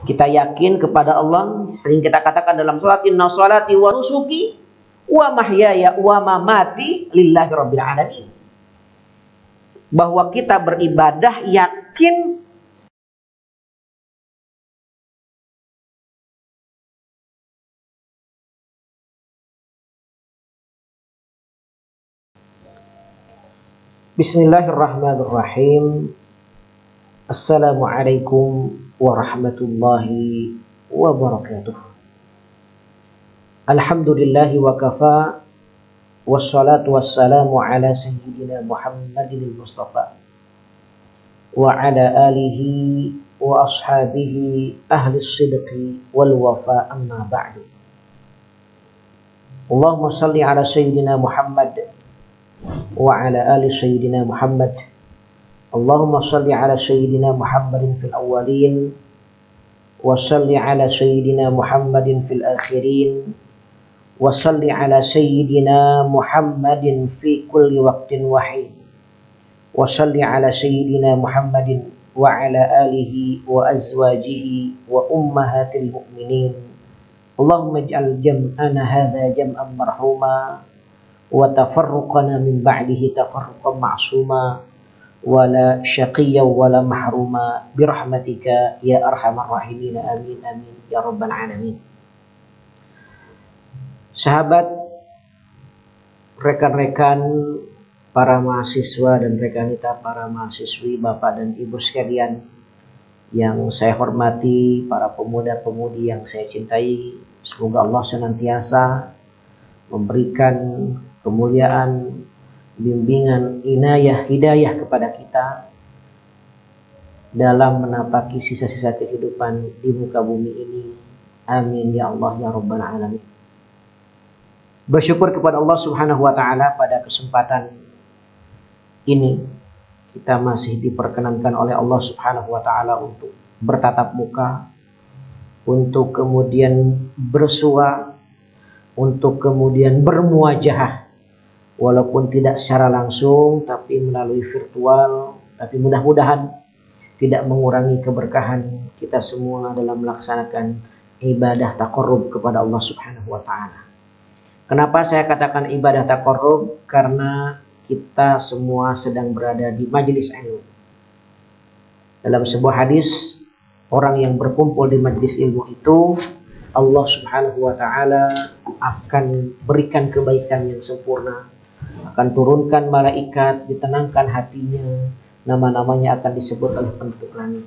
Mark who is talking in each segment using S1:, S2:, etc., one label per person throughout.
S1: Kita yakin kepada Allah, sering kita katakan dalam salat, inna salati wa nusuki wa mahyaya wa mamati lillahi rabbil alamin. Bahwa kita beribadah yakin Bismillahirrahmanirrahim. Assalamualaikum warahmatullahi wabarakatuh. Alhamdulillahi wa kafa, wassalatu wassalamu ala sayyidina Muhammadin al-Mustafa wa ala alihi wa ashabihi ahli sidqi wal wafa, amma ba'du. Allahumma salli ala sayyidina Muhammad wa ala ali sayyidina Muhammad. Allahumma salli ala sayyidina Muhammadin fil awwalin wa salli ala sayyidina Muhammadin fil akhirin wa salli ala sayyidina Muhammadin fi kulli waqtin wahid wa salli ala sayyidina Muhammadin wa ala alihi wa azwajihi wa ummahatil mu'minin. Allahumma ij'al jam'ana hadha jam'an marhuma wa tafarruqana min ba'dihi tafarruqan ma'suma wa la syaqiyya wa la mahruma birahmatika ya arhamar rahimin, amin amin ya rabbal alamin. Sahabat, rekan-rekan para mahasiswa dan rekanita para mahasiswi, Bapak dan Ibu sekalian yang saya hormati, para pemuda-pemudi yang saya cintai, semoga Allah senantiasa memberikan kemuliaan, bimbingan, inayah, hidayah kepada kita dalam menapaki sisa-sisa kehidupan di muka bumi ini. Amin ya Allah ya rabbal alamin. Bersyukur kepada Allah Subhanahu wa taala, pada kesempatan ini kita masih diperkenankan oleh Allah Subhanahu wa taala untuk bertatap muka, untuk kemudian bersua, untuk kemudian bermuajahah, walaupun tidak secara langsung tapi melalui virtual. Tapi mudah-mudahan tidak mengurangi keberkahan kita semua dalam melaksanakan ibadah taqarrub kepada Allah Subhanahu wa taala. Kenapa saya katakan ibadah taqarrub? Karena kita semua sedang berada di majelis ilmu. Dalam sebuah hadis, orang yang berkumpul di majelis ilmu itu Allah Subhanahu wa taala akan berikan kebaikan yang sempurna, akan turunkan malaikat, ditenangkan hatinya, nama-namanya akan disebut oleh penduduk langit.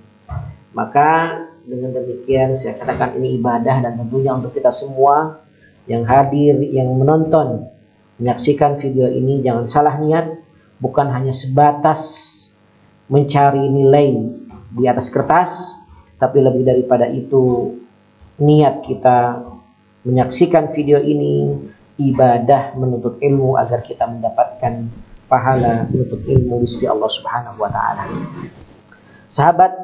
S1: Maka dengan demikian saya katakan ini ibadah, dan tentunya untuk kita semua yang hadir, yang menonton, menyaksikan video ini, jangan salah niat, bukan hanya sebatas mencari nilai di atas kertas, tapi lebih daripada itu niat kita menyaksikan video ini ibadah menuntut ilmu agar kita mendapatkan pahala menuntut ilmu di sisi Allah Subhanahu wa taala. Sahabat,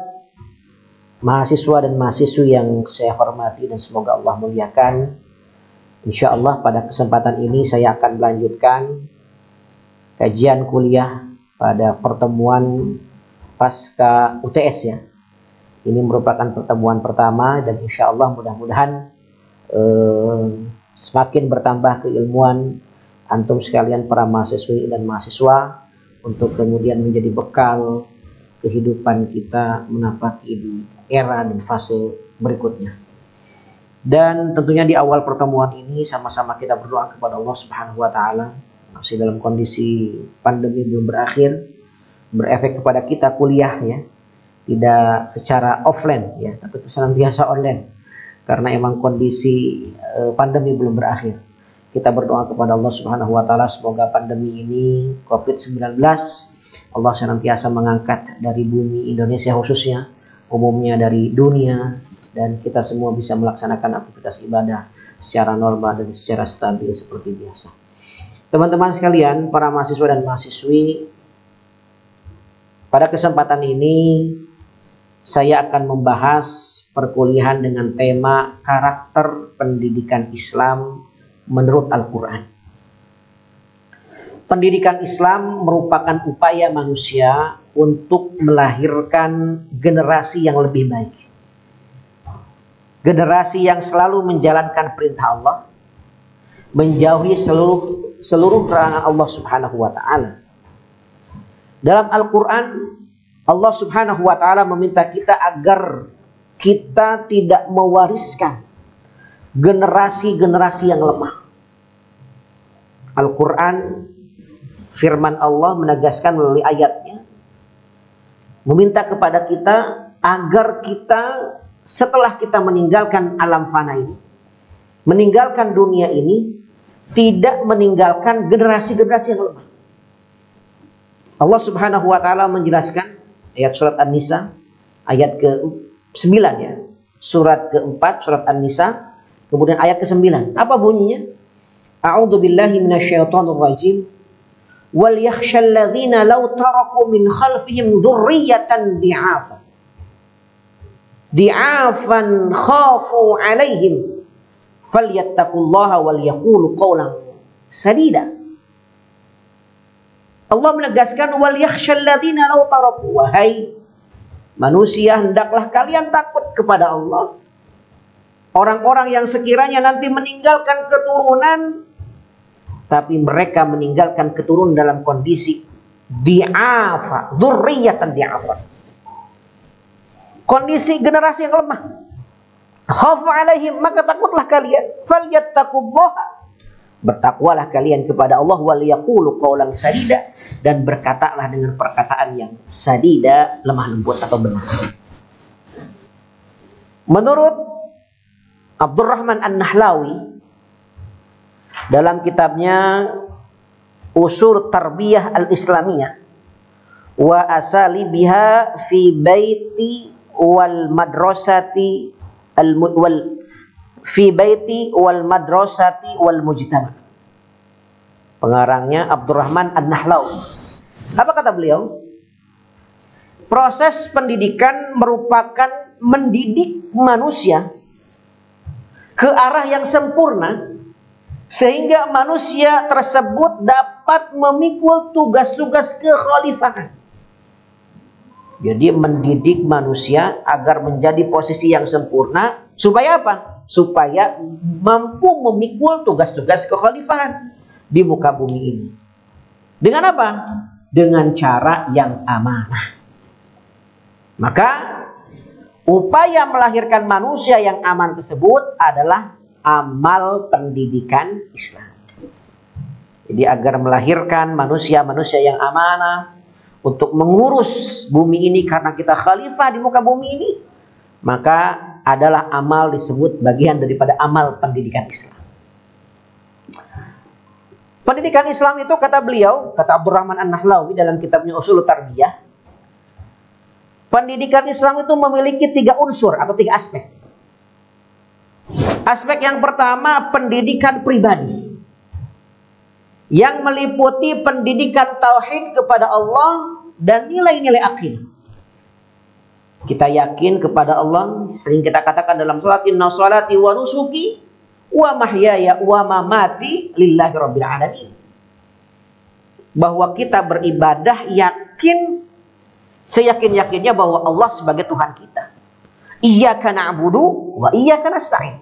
S1: mahasiswa dan mahasiswi yang saya hormati dan semoga Allah muliakan, insyaallah pada kesempatan ini saya akan melanjutkan kajian kuliah pada pertemuan pasca UTS ya. Ini merupakan pertemuan pertama dan insyaallah mudah-mudahan semakin bertambah keilmuan antum sekalian para mahasiswi dan mahasiswa untuk kemudian menjadi bekal kehidupan kita menapaki di era dan fase berikutnya. Dan tentunya di awal pertemuan ini sama-sama kita berdoa kepada Allah Subhanahu wa taala, masih dalam kondisi pandemi belum berakhir, berefek kepada kita kuliah ya. Tidak secara offline ya, tapi senantiasa online. Karena emang kondisi pandemi belum berakhir. Kita berdoa kepada Allah Subhanahu wa taala semoga pandemi ini COVID-19 Allah senantiasa mengangkat dari bumi Indonesia khususnya, umumnya dari dunia, dan kita semua bisa melaksanakan aktivitas ibadah secara normal dan secara stabil seperti biasa. Teman-teman sekalian, para mahasiswa dan mahasiswi, pada kesempatan ini saya akan membahas perkuliahan dengan tema karakter pendidikan Islam menurut Al-Quran. Pendidikan Islam merupakan upaya manusia untuk melahirkan generasi yang lebih baik. generasi yang selalu menjalankan perintah Allah, menjauhi seluruh larangan Allah Subhanahu wa taala. Dalam Al-Qur'an Allah Subhanahu wa taala meminta kita agar kita tidak mewariskan generasi-generasi yang lemah. Al-Quran, firman Allah menegaskan melalui ayatnya, meminta kepada kita agar kita setelah kita meninggalkan alam fana ini, meninggalkan dunia ini, tidak meninggalkan generasi-generasi yang lemah. Allah Subhanahu wa taala menjelaskan ayat surat An-Nisa ayat ke-9 ya. Surat ke-4 surat An-Nisa, kemudian ayat ke-9. Apa bunyinya? A'udzu billahi minasyaitonir rajim. Wal yakhshal ladzina law taraku min khalfihim dzurriyyatan di'afan khafu 'alaihim falyattaqullaha wal yaqulu qawlan sadida. Allah menegaskan wal yakhshal ladzina law taraku, wahai manusia, hendaklah kalian takut kepada Allah. Orang-orang yang sekiranya nanti meninggalkan keturunan, tapi mereka meninggalkan keturunan dalam kondisi di'afa, dzurriyyatan di'afa, kondisi generasi yang lemah. Khafu alaihim, maka takutlah kalian. Falyattaqullaha, bertakwalah kalian kepada Allah. Wal yaqulu qawlan sadida, dan berkatalah dengan perkataan yang sadida, lemah lembut atau benar. Menurut Abdurrahman An-Nahlawi dalam kitabnya Usul Tarbiyah Al-Islamiyah wa asalibiha fi baiti wal madrasati wal madrasati wal mujtama. Pengarangnya Abdurrahman An-Nahlawi. Apa kata beliau? Proses pendidikan merupakan mendidik manusia ke arah yang sempurna, sehingga manusia tersebut dapat memikul tugas-tugas kekhalifahan. Jadi mendidik manusia agar menjadi posisi yang sempurna, supaya apa? Supaya mampu memikul tugas-tugas kekhalifahan di muka bumi ini. Dengan apa? Dengan cara yang amanah. Maka upaya melahirkan manusia yang aman tersebut adalah amal pendidikan Islam. Jadi agar melahirkan manusia-manusia yang amanah untuk mengurus bumi ini, karena kita khalifah di muka bumi ini, maka adalah amal disebut bagian daripada amal pendidikan Islam. Pendidikan Islam itu, kata beliau, kata Abdurrahman An-Nahlawi dalam kitabnya Ushul Tarbiyah, pendidikan Islam itu memiliki 3 unsur atau 3 aspek. Aspek yang pertama, pendidikan pribadi, yang meliputi pendidikan tauhid kepada Allah dan nilai-nilai akidah. Kita yakin kepada Allah, sering kita katakan dalam salat, inna salati wa nusuki wa mahyaya wa mamati lillahi rabbil alamin. Bahwa kita beribadah yakin, seyakin-yakinnya bahwa Allah sebagai Tuhan kita. Iyyaka na'budu wa iyyaka nasta'in.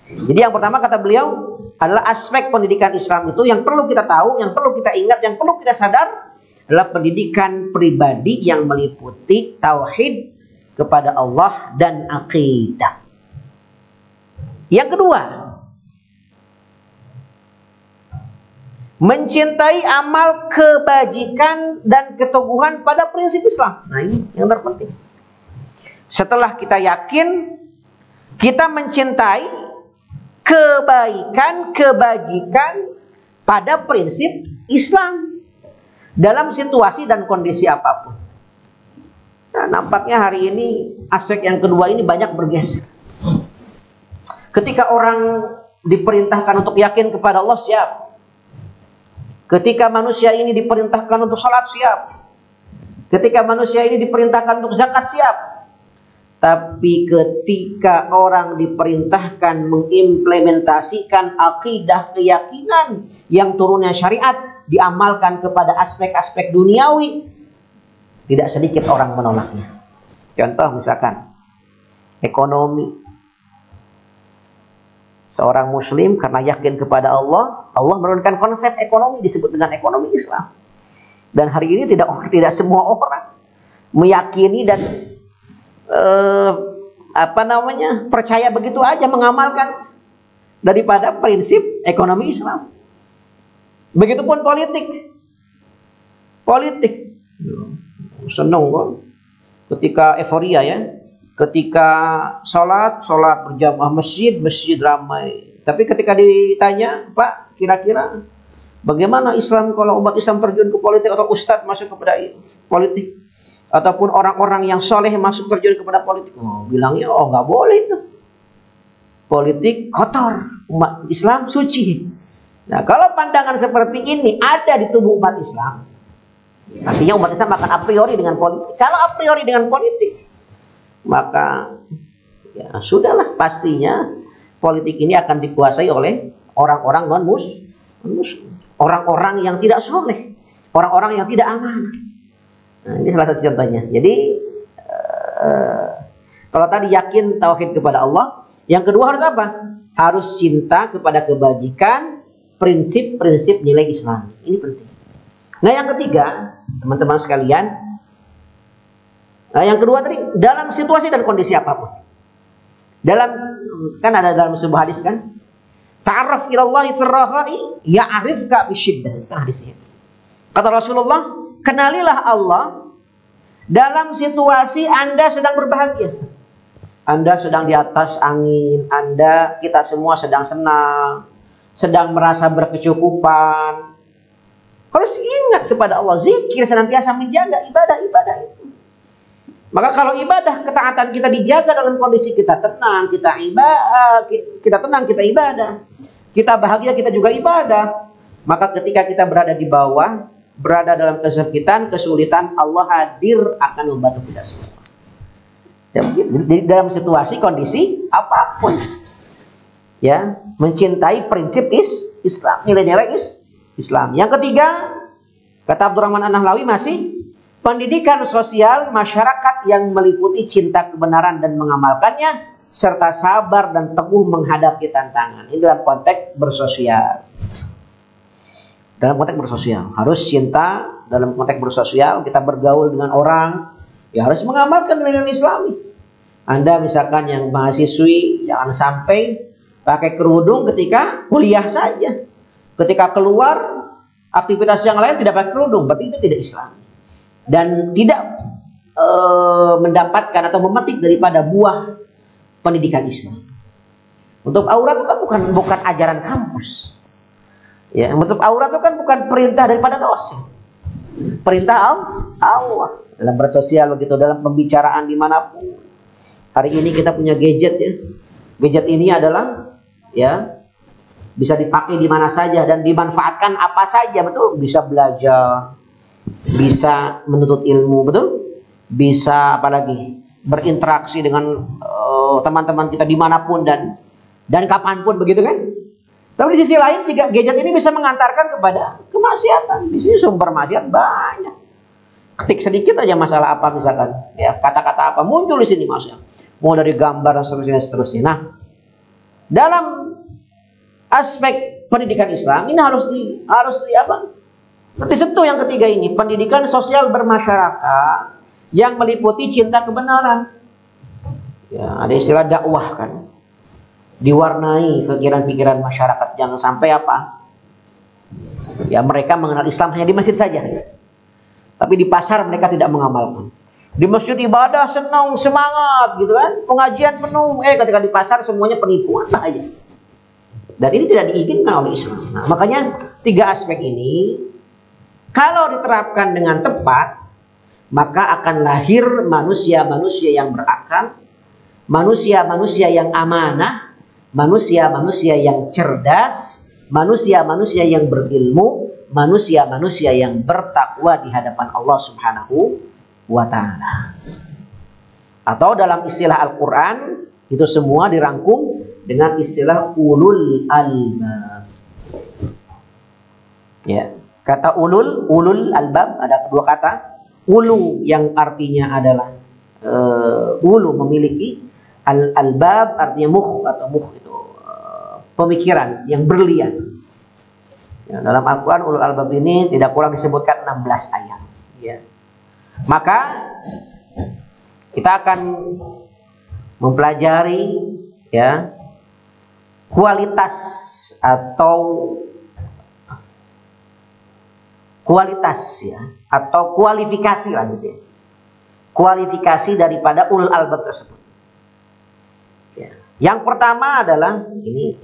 S1: Jadi yang pertama, kata beliau, adalah aspek pendidikan Islam itu yang perlu kita tahu, yang perlu kita ingat, yang perlu kita sadar, adalah pendidikan pribadi yang meliputi tauhid kepada Allah dan akidah. Yang kedua, mencintai amal kebajikan dan keteguhan pada prinsip Islam. Nah, ini yang terpenting. Setelah kita yakin, kita mencintai kebaikan, kebajikan pada prinsip Islam dalam situasi dan kondisi apapun. Nah, nampaknya hari ini aspek yang kedua ini banyak bergeser. Ketika orang diperintahkan untuk yakin kepada Allah, siap. Ketika manusia ini diperintahkan untuk salat, siap. Ketika manusia ini diperintahkan untuk zakat, siap. Tapi ketika orang diperintahkan mengimplementasikan akidah, keyakinan yang turunnya syariat, diamalkan kepada aspek-aspek duniawi, tidak sedikit orang menolaknya. Contoh misalkan ekonomi. Seorang muslim karena yakin kepada Allah, Allah menurunkan konsep ekonomi disebut dengan ekonomi Islam. Dan hari ini tidak semua orang meyakini dan percaya begitu aja mengamalkan daripada prinsip ekonomi Islam. Begitupun politik. Senang kok ketika euforia ya. Ketika sholat berjamaah masjid ramai. Tapi ketika ditanya, Pak, kira-kira bagaimana Islam kalau umat Islam terjun ke politik atau ustadz masuk kepada politik? Ataupun orang-orang yang soleh masuk terjun kepada politik? Oh, bilangnya, nggak boleh itu. Politik kotor, umat Islam suci. Nah, kalau pandangan seperti ini ada di tubuh umat Islam, artinya umat Islam akan a priori dengan politik. Kalau a priori dengan politik, maka ya sudahlah, pastinya politik ini akan dikuasai oleh orang-orang non-muslim, orang-orang yang tidak soleh, orang-orang yang tidak amanah. Nah, ini salah satu contohnya. Jadi kalau tadi yakin tauhid kepada Allah, yang kedua harus apa? Harus cinta kepada kebajikan, prinsip-prinsip nilai Islam. Ini penting. Nah, yang ketiga, teman-teman sekalian, yang kedua tadi, dalam situasi dan kondisi apapun. Kan ada dalam sebuah hadis kan? Ta'arraf ilallahi firraha'i ya'rifka bisyiddah. Itu hadisnya. Kata Rasulullah, kenalilah Allah dalam situasi Anda sedang berbahagia. Anda sedang di atas angin, kita semua sedang senang, sedang merasa berkecukupan. Harus ingat kepada Allah, zikir senantiasa menjaga ibadah-ibadah itu. Maka kalau ibadah, ketaatan kita dijaga dalam kondisi kita tenang, kita ibadah. Kita bahagia, kita juga ibadah. Maka ketika kita berada di bawah, berada dalam kesempitan, kesulitan, Allah hadir akan membantu kita semua. Ya, dalam situasi, kondisi apapun. Ya, mencintai prinsip Islam, nilai-nilai Islam. Yang ketiga, kata Abdurrahman An-Nahlawi masih, pendidikan sosial masyarakat yang meliputi cinta kebenaran dan mengamalkannya, serta sabar dan teguh menghadapi tantangan. Ini dalam konteks bersosial. Dalam konteks bersosial. Harus cinta dalam konteks bersosial. Kita bergaul dengan orang, ya harus mengamalkan nilai-nilai Islami. Anda misalkan yang mahasiswi, jangan sampai pakai kerudung ketika kuliah saja. Ketika keluar, aktivitas yang lain tidak pakai kerudung. Berarti itu tidak Islam. Dan tidak mendapatkan atau memetik daripada buah pendidikan Islam. Untuk aurat itu kan bukan ajaran kampus. Ya, untuk aurat itu kan bukan perintah daripada dosen. Perintah Allah dalam bersosial begitu, dalam pembicaraan dimanapun. Hari ini kita punya gadget ya. Gadget ini adalah ya bisa dipakai di mana saja dan dimanfaatkan apa saja, betul? Bisa belajar, bisa menuntut ilmu, betul? Bisa apalagi berinteraksi dengan teman-teman kita dimanapun dan kapanpun, begitu kan? Tapi di sisi lain juga gadget ini bisa mengantarkan kepada kemaksiatan. Di sini sumber maksiat banyak. Ketik sedikit aja masalah apa misalkan, ya kata-kata apa muncul di sini maksudnya. Mau dari gambar dan seterusnya. Nah, dalam aspek pendidikan Islam ini harus di apa? Disentuh yang ketiga ini, pendidikan sosial bermasyarakat yang meliputi cinta kebenaran. Ya, ada istilah dakwah kan. Diwarnai pikiran-pikiran masyarakat, jangan sampai apa? Ya, mereka mengenal Islam hanya di masjid saja. Tapi di pasar mereka tidak mengamalkan. Di masjid ibadah senang, semangat gitu kan. Pengajian penuh, ketika di pasar semuanya penipuan saja. Dan ini tidak diinginkan oleh Islam. Nah, makanya tiga aspek ini kalau diterapkan dengan tepat, maka akan lahir manusia-manusia yang berakal, manusia-manusia yang amanah, manusia-manusia yang cerdas, manusia-manusia yang berilmu, manusia-manusia yang bertakwa di hadapan Allah Subhanahu wa ta'ala. Atau dalam istilah Al-Quran, itu semua dirangkum dengan istilah ulul albab. Ya, kata ulul albab ada kedua kata. Ulu yang artinya adalah ulu memiliki, albab artinya mukh atau mukh itu pemikiran yang berlian. Ya, dalam Al-Quran ulul albab ini tidak kurang disebutkan 16 ayat. Ya. Maka kita akan mempelajari ya kualitas atau kualifikasi lah gitu ya. Kualifikasi daripada ulul albab tersebut. Ya. Yang pertama adalah ini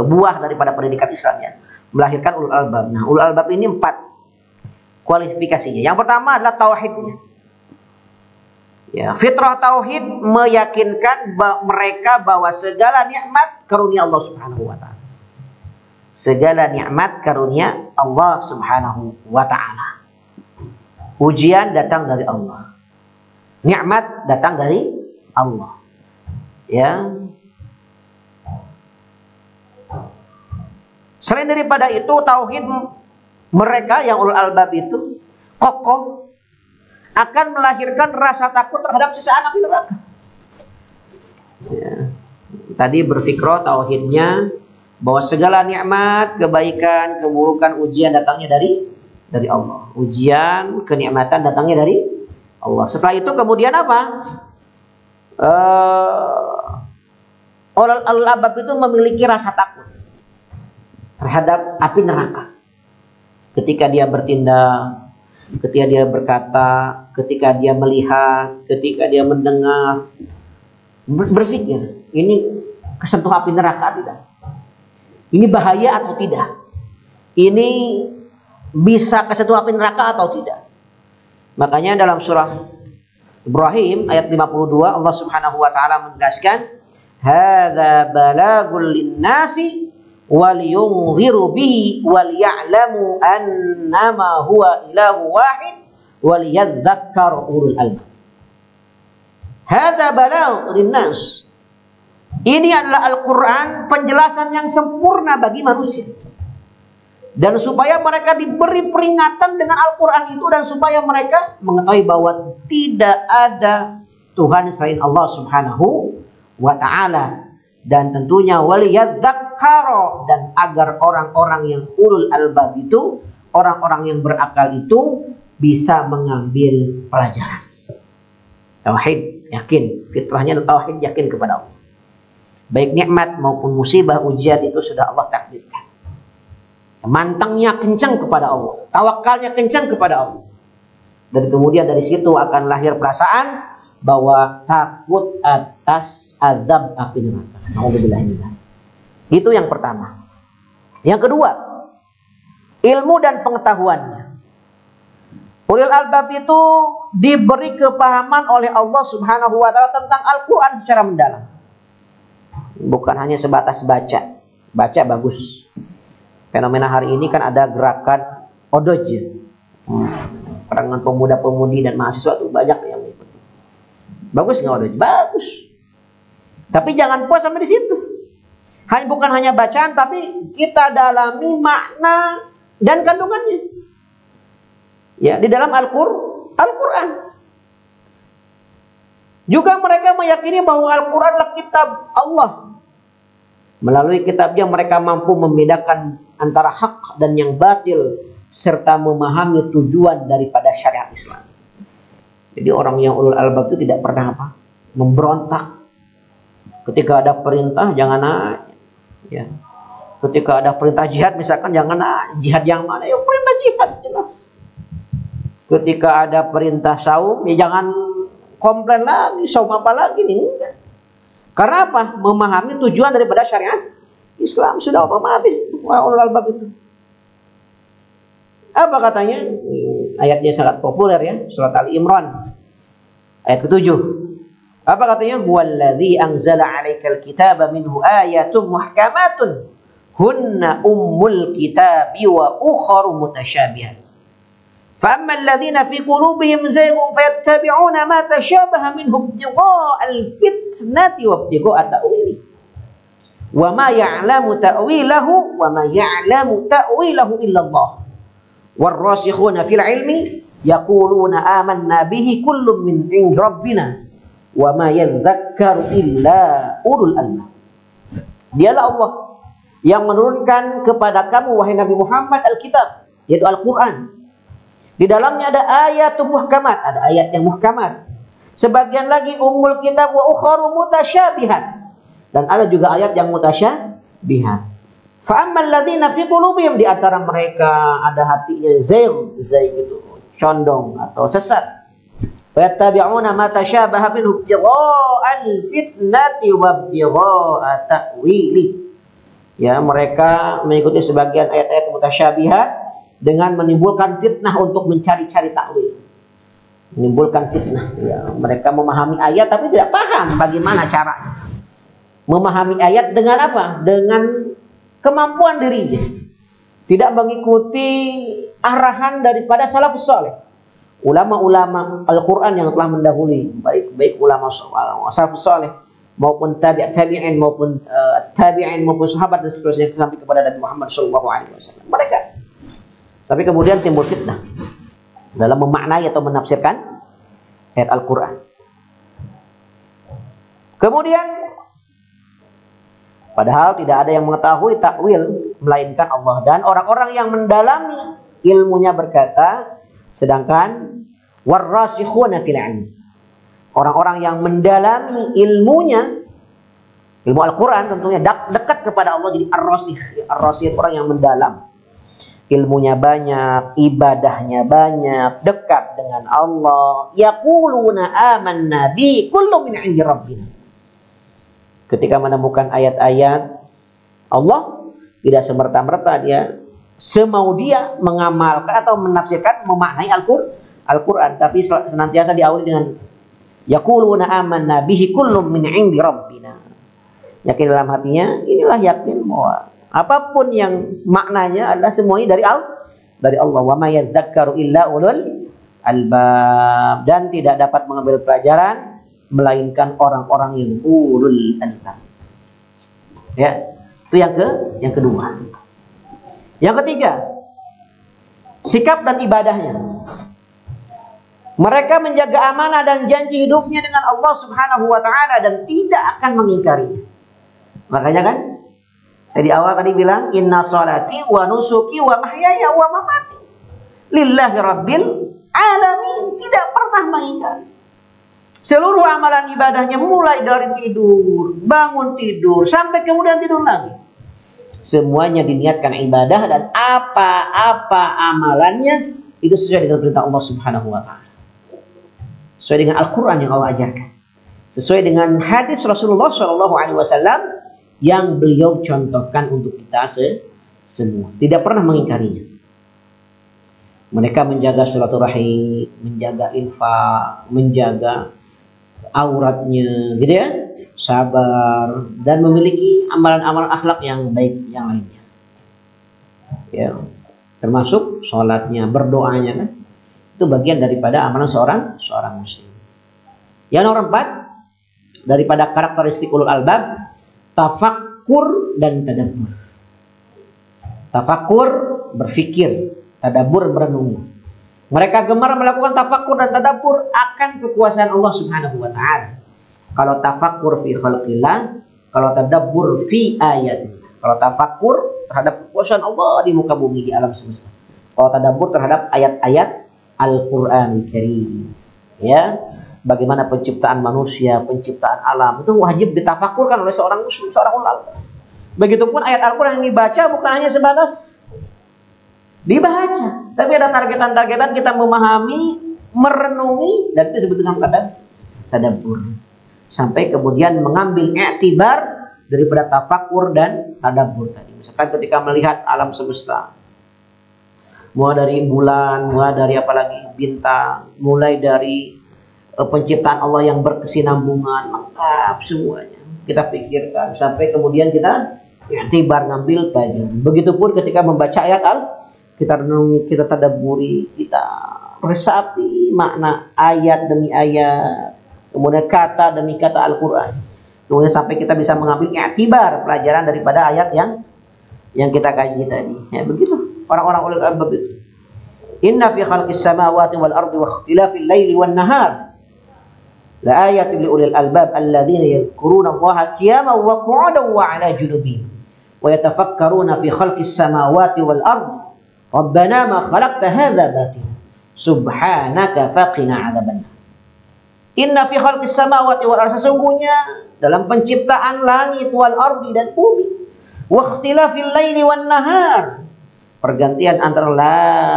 S1: buah daripada pendidikan Islam ya, melahirkan ulul albab. Nah, ulul albab ini 4 kualifikasinya. Yang pertama adalah tauhidnya. Ya, fitrah tauhid meyakinkan mereka bahwa segala nikmat karunia Allah Subhanahu wa taala. Segala nikmat karunia Allah Subhanahu wa taala. Ujian datang dari Allah. Nikmat datang dari Allah. Ya. Selain daripada itu, tauhid mereka yang ulul albab itu kokoh akan melahirkan rasa takut terhadap siksaan api neraka. Ya. Tadi berfikrah tauhidnya bahwa segala nikmat, kebaikan, keburukan, ujian datangnya dari Allah. Ujian, kenikmatan datangnya dari Allah. Setelah itu kemudian apa? Ulul albab itu memiliki rasa takut terhadap api neraka. Ketika dia bertindak, ketika dia berkata, ketika dia melihat, ketika dia mendengar, berpikir, ini kesentuh api neraka tidak? Ini bahaya atau tidak? Ini bisa kesentuh api neraka atau tidak? Makanya dalam surah Ibrahim ayat 52 Allah Subhanahu wa taala menegaskan, "Hadza balagul linnasi waliyunziru bihi waliya'lamu annama huwa ilahu wahid waliyadzakkar ulul albab." Hadza balagh linnas. Ini adalah Al-Qur'an, penjelasan yang sempurna bagi manusia. Dan supaya mereka diberi peringatan dengan Al-Qur'an itu, dan supaya mereka mengetahui bahwa tidak ada Tuhan selain Allah Subhanahu wa taala. Dan tentunya waliyadzakkara, dan agar orang-orang yang ulul albab itu, orang-orang yang berakal itu bisa mengambil pelajaran. Tauhid, yakin, fitrahnya tauhid, yakin kepada Allah. Baik nikmat maupun musibah, ujian itu sudah Allah takdirkan. Mantangnya kencang kepada Allah, tawakalnya kencang kepada Allah. Dan kemudian dari situ akan lahir perasaan bahwa takut atas azab api neraka. Alhamdulillah. Itu yang pertama. Yang kedua, ilmu dan pengetahuannya. Ulul albab itu diberi kepahaman oleh Allah Subhanahu wa taala tentang Al-Qur'an secara mendalam. Bukan hanya sebatas baca. Baca bagus. Fenomena hari ini kan ada gerakan odoj. Kalangan pemuda-pemudi dan mahasiswa itu banyak yang mengikuti. Bagus nggak odoj? Bagus. Tapi jangan puas sampai di situ. Bukan hanya bacaan, tapi kita dalami makna dan kandungannya. Ya, di dalam Al-Qur'an. Juga mereka meyakini bahwa Al-Qur'an adalah kitab Allah. Melalui kitabnya mereka mampu membedakan antara hak dan yang batil, serta memahami tujuan daripada syariat Islam. Jadi orang yang ulul albab itu tidak pernah memberontak. Ketika ada perintah jangan nanya. Ya. Ketika ada perintah jihad misalkan jangan nanya jihad yang mana, ya perintah jihad jelas. Ketika ada perintah saum ya jangan komplain lagi, saum apa lagi nih, enggak. Karena apa? Memahami tujuan daripada syariat Islam sudah otomatis ulul albab itu. Apa katanya? Ayatnya sangat populer ya, surat Ali Imran ayat ke-7. Apa katanya? Huwallazi anzala 'alaikal kitaba minhu ayatun muhkamatun hunna ummul kitabi wa ukharu mutasyabihat. فأما الذين في قلوبهم زيغ فيتبعون ما تشابه منه ابتغاء الفتنة وابتغاء تأويله وما يعلم تأويله إلا الله والراسخون في العلم يقولون آمنا به كل من عند ربنا وما يذكر إلا أولو الألباب. Dialah Allah yang menurunkan kepada kamu wahai Nabi Muhammad Alkitab, yaitu Al-Quran. Di dalamnya ada ayat muhkamat, ada ayat yang muhkamat. Sebagian lagi ummul kitab wa ukharu mutasyabihat. Dan ada juga ayat yang mutasyabihat. Fa ammal ladzina fi qulubihim, di antara mereka ada hatinya zaigh itu condong atau sesat. Fayattabi'una ma tasyabaha minhu ibtigha'al fitnati wa ibtigha'a ta'wili. Ya, mereka mengikuti sebagian ayat-ayat mutasyabihat dengan menimbulkan fitnah untuk mencari-cari takwil. Menimbulkan fitnah. Ya, mereka memahami ayat tapi tidak paham bagaimana caranya. Memahami ayat dengan apa? Dengan kemampuan dirinya. Tidak mengikuti arahan daripada salafus saleh. Ulama-ulama Al-Quran yang telah mendahului, baik ulama salafus saleh maupun tabi'in maupun tabi'in maupun sahabat dan seterusnya sampai kepada Nabi Muhammad SAW. Mereka. Tapi kemudian timbul fitnah dalam memaknai atau menafsirkan ayat Al-Quran. Kemudian padahal tidak ada yang mengetahui takwil melainkan Allah, dan orang-orang yang mendalami ilmunya berkata, sedangkan warrasikhuna fil ilm, orang-orang yang mendalami ilmunya, ilmu Al-Quran tentunya dekat kepada Allah, jadi ar-rasikh. Ar-rasikh orang yang mendalam, ilmunya banyak, ibadahnya banyak, dekat dengan Allah. Yaquluna amanna bi kullu min 'indi rabbina. Ketika menemukan ayat-ayat Allah, tidak semerta-merta dia semau dia mengamalkan atau menafsirkan, memaknai Al-Quran, tapi senantiasa diawali dengan yaquluna amanna bihi kullum min 'indi rabbina. Yakin dalam hatinya, inilah yakin bahwa apapun yang maknanya adalah semuanya dari Allah. Wa ma yadzakkaru illa ulul albab, dan tidak dapat mengambil pelajaran melainkan orang-orang yang ulul albab. Ya, itu yang kedua. Yang ketiga, sikap dan ibadahnya. Mereka menjaga amanah dan janji hidupnya dengan Allah Subhanahu wa taala dan tidak akan mengingkarinya. Makanya kan saya di awal tadi bilang, inna salati wa nusuki wa mahyaya wa mamati lillahi rabbil alamin. Tidak pernah mengingkari. Seluruh amalan ibadahnya mulai dari tidur, bangun tidur, sampai kemudian tidur lagi. Semuanya diniatkan ibadah, dan apa-apa amalannya itu sesuai dengan perintah Allah Subhanahu wa taala. Sesuai dengan Al-Quran yang Allah ajarkan. Sesuai dengan hadis Rasulullah SAW yang beliau contohkan untuk kita semua. Tidak pernah mengingkarinya. Mereka menjaga silaturahim, menjaga infak, menjaga auratnya, gitu ya, sabar, dan memiliki amalan-amalan akhlak yang baik yang lainnya. Ya, termasuk sholatnya, berdoanya kan, itu bagian daripada amalan seorang muslim. Yang nomor 4 daripada karakteristik ulul albab, tafakkur dan tadabbur. Tafakkur, berfikir, tadabbur, berenung. Mereka gemar melakukan tafakkur dan tadabbur akan kekuasaan Allah Subhanahu wa taala. Kalau tafakkur fi khalqillah, kalau tadabbur fi ayatillah. Kalau tafakkur terhadap kekuasaan Allah di muka bumi, di alam semesta. Kalau tadabbur terhadap ayat-ayat Al-Qur'an Karim. Ya, bagaimana penciptaan manusia, penciptaan alam, itu wajib ditafakkurkan oleh seorang muslim, seorang ulama. Begitupun ayat Al-Qur'an yang dibaca bukan hanya sebatas dibaca, tapi ada targetan-targetan kita memahami, merenungi, dan itu disebut dengan tadabbur. Sampai kemudian mengambil i'tibar daripada tafakkur dan tadabbur tadi. Misalkan ketika melihat alam semesta, mulai dari bulan, mulai dari apalagi bintang, mulai dari penciptaan Allah yang berkesinambungan, lengkap semuanya kita pikirkan, sampai kemudian kita i'tibar, ngambil pelajaran. Begitupun ketika membaca ayat kita renungi, kita tadabburi, kita resapi makna ayat demi ayat, kemudian kata demi kata Al-Quran, kemudian sampai kita bisa mengambil i'tibar, pelajaran daripada ayat yang kita kaji tadi. Ya, begitu orang-orang ulul albab itu. Inna fi khalqis samawati wal ardi wa ikhtilafil laili wan nahar La ayatin li ulil albab alladzina yadhkuruna Allaha qiyaman wa qu'udan wa 'ala junubihim wa yatafakkaruna fi khalqis samawati wal ardi. Rabbana ma khalaqta hadza batila subhanaka faqina 'adzabannar. Inna fi khalqis samawati wal ardi, sesungguhnya dalam penciptaan langit wal ardi dan bumi, wa ikhtilafil laili wan nahar, pergantian antara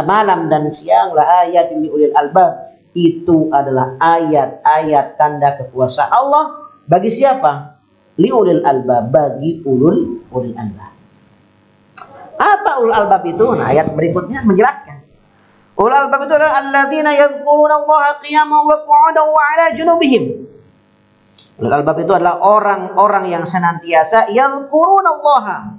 S1: malam dan siang, la ayatin li ulil albab, itu adalah ayat-ayat tanda kekuasaan Allah bagi siapa? Liulil albab, bagi ulul albab. Apa ulul albab itu? Nah, ayat berikutnya menjelaskan. Ulul albab itu adalah alladzina yadhkuruna Allaha qiyaman wa qu'udan wa 'ala junubihim. Ulul albab itu adalah orang-orang yang senantiasa yadhkuruna Allaha,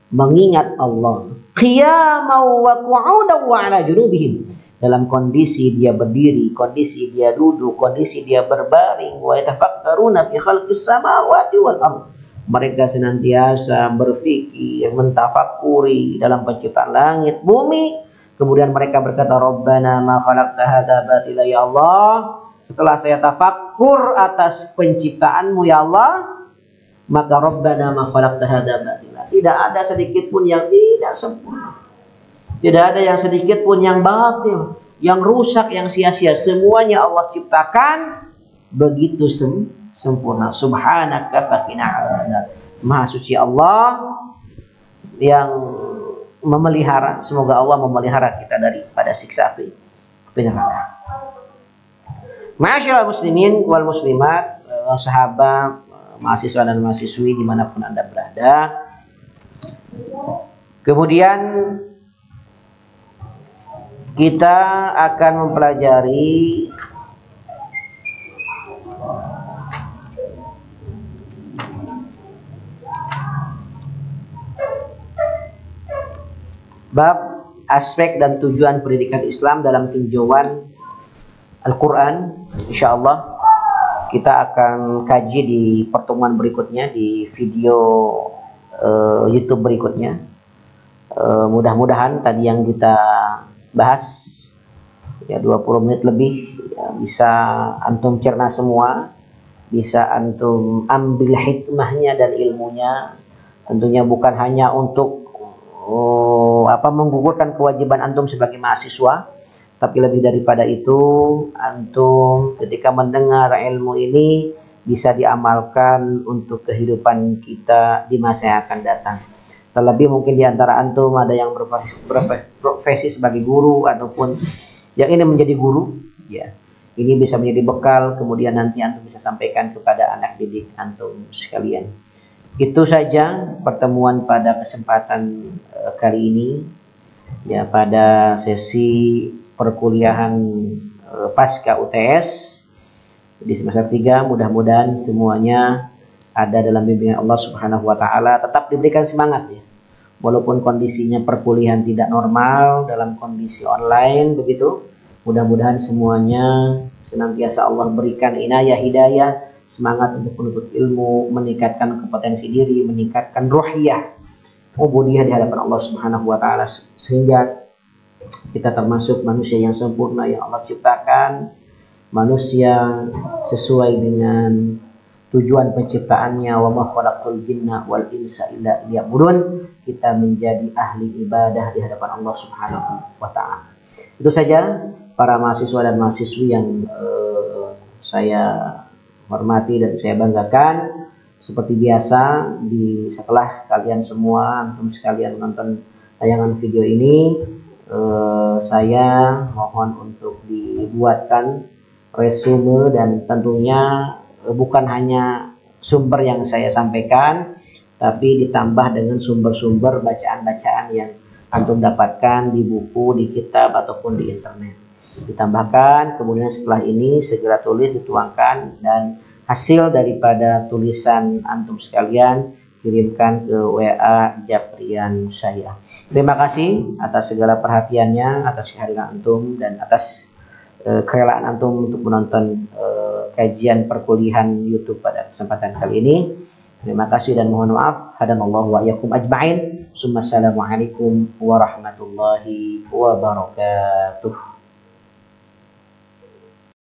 S1: mengingat Allah, qiyaman wa qu'udan wa 'ala junubihim, dalam kondisi dia berdiri, kondisi dia duduk, kondisi dia berbaring. Wa yatafakkaruna fi khalqis samawati wal ardh. Mereka senantiasa berfikir, mentafakuri dalam penciptaan langit, bumi. Kemudian mereka berkata, Rabbana ma khalaqta hadza batila, ya Allah, setelah saya tafakkur atas penciptaanmu ya Allah, maka Rabbana ma khalaqta hadza batila, tidak ada sedikit pun yang tidak sempurna. Tidak ada yang sedikit pun yang batil, yang rusak, yang sia-sia. Semuanya Allah ciptakan begitu sempurna. Subhanaka faqina 'adzabannar. Maha suci Allah yang memelihara. Semoga Allah memelihara kita daripada siksa api neraka. Ma'asyiral muslimin wal muslimat, sahabat, mahasiswa dan mahasiswi dimanapun Anda berada. Kemudian kita akan mempelajari bab aspek dan tujuan pendidikan Islam dalam tinjauan Al-Quran. InsyaAllah kita akan kaji di pertemuan berikutnya, di video YouTube berikutnya. Mudah-mudahan tadi yang kita bahas ya 20 menit lebih ya, bisa antum cerna semua, bisa antum ambil hikmahnya dan ilmunya. Tentunya bukan hanya untuk menggugurkan kewajiban antum sebagai mahasiswa, tapi lebih daripada itu, antum ketika mendengar ilmu ini bisa diamalkan untuk kehidupan kita di masa yang akan datang. Terlebih mungkin di antara antum ada yang berprofesi sebagai guru ataupun yang ini menjadi guru, ya. Ini bisa menjadi bekal, kemudian nanti antum bisa sampaikan kepada anak didik antum sekalian. Itu saja pertemuan pada kesempatan kali ini, ya, pada sesi perkuliahan pasca UTS di semester 3. Mudah-mudahan semuanya ada dalam bimbingan Allah Subhanahu wa taala. Tetap diberikan semangat ya. Walaupun kondisinya perkuliahan tidak normal, dalam kondisi online begitu, mudah-mudahan semuanya senantiasa Allah berikan inayah, hidayah, semangat untuk menuntut ilmu, meningkatkan kompetensi diri, meningkatkan ruhiyah, ubudiyah di hadapan Allah Subhanahu wa taala, sehingga kita termasuk manusia yang sempurna yang Allah ciptakan, manusia sesuai dengan tujuan penciptaannya, wa ma khalaqtul jinna wal insa illa liya'budun. Kita menjadi ahli ibadah di hadapan Allah Subhanahu wa taala. Itu saja para mahasiswa dan mahasiswi yang saya hormati dan saya banggakan. Seperti biasa, setelah kalian semua antum sekalian menonton tayangan video ini, saya mohon untuk dibuatkan resume, dan tentunya bukan hanya sumber yang saya sampaikan, tapi ditambah dengan sumber-sumber bacaan-bacaan yang antum dapatkan di buku, di kitab, ataupun di internet. Ditambahkan, kemudian setelah ini segera tulis, dituangkan, dan hasil daripada tulisan antum sekalian kirimkan ke WA Japrian saya. Terima kasih atas segala perhatiannya, atas kehadiran antum, dan atas kerelaan antum untuk menonton kajian perkuliahan YouTube pada kesempatan kali ini. Terima kasih dan mohon maaf. Hadanallahu wa iyyakum ajma'in. Assalamualaikum warahmatullahi wabarakatuh.